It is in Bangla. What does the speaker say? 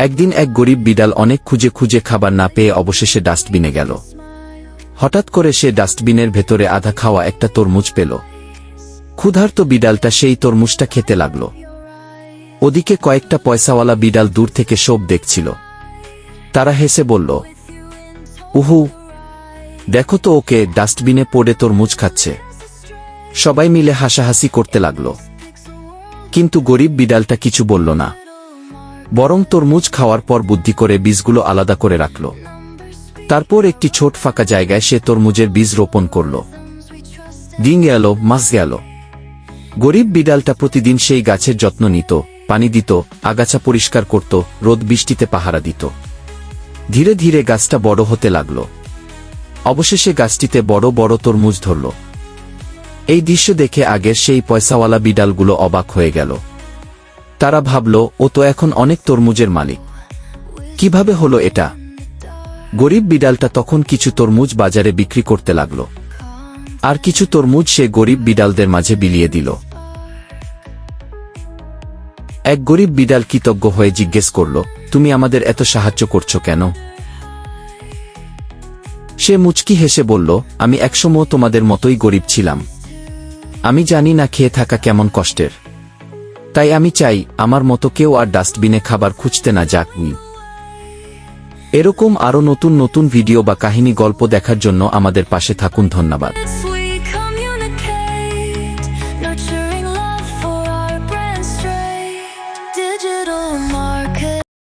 একদিন এক গরিব বিড়াল অনেক খুঁজে খুঁজে খাবার না পেয়ে অবশেষে ডাস্টবিনে গেল। হঠাৎ করে সে ডাস্টবিনের ভেতরে আধা খাওয়া একটা তরমুজ পেল। ক্ষুধার্ত বিড়ালটা সেই তরমুজটা খেতে লাগল। ওদিকে কয়েকটা পয়সাওয়ালা বিড়াল দূর থেকে সব দেখছিল। তারা হেসে বলল, উহু, দেখো তো ওকে, ডাস্টবিনে পড়ে তরমুজ খাচ্ছে। সবাই মিলে হাসাহাসি করতে লাগল। কিন্তু গরিব বিড়ালটা কিছু বলল না, বরং তরমুজ খাওয়ার পর বুদ্ধি করে বীজগুলো আলাদা করে রাখল। তারপর একটি ছোট ফাঁকা জায়গায় সে তরমুজের বীজ রোপণ করল। দিন গেল, মাস গেল। গরিব বিড়ালটা প্রতিদিন সেই গাছের যত্ন নিত, পানি দিত, আগাছা পরিষ্কার করত, রোদ বৃষ্টিতে পাহারা দিত। ধীরে ধীরে গাছটা বড় হতে লাগল। অবশেষে গাছটিতে বড় বড় তরমুজ ধরল। এই দৃশ্য দেখে আগের সেই পয়সাওয়ালা বিড়ালগুলো অবাক হয়ে গেল। তারা ভাবল, ও তো এখন অনেক তরমুজের মালিক। কিভাবে হলো এটা? গরিব বিড়ালটা তখন কিছু তরমুজ বাজারে বিক্রি করতে লাগল। আর কিছু তরমুজ সে গরিব বিড়ালদের মাঝে বিলিয়ে দিল। এক গরিব বিড়াল কৃতজ্ঞ হয়ে জিজ্ঞেস করল, তুমি আমাদের এত সাহায্য করছো কেন? সে মুচকি হেসে বলল, আমি একসময় তোমাদের মতোই গরিব ছিলাম। আমি জানি না খেয়ে থাকা কেমন কষ্টের। তাই আমি চাই আমার মতো কেউ আর ডাস্টবিনে খাবার খুঁজতে না যাক। এরকম আরও নতুন নতুন ভিডিও বা কাহিনী গল্প দেখার জন্য আমাদের পাশে থাকুন। ধন্যবাদ।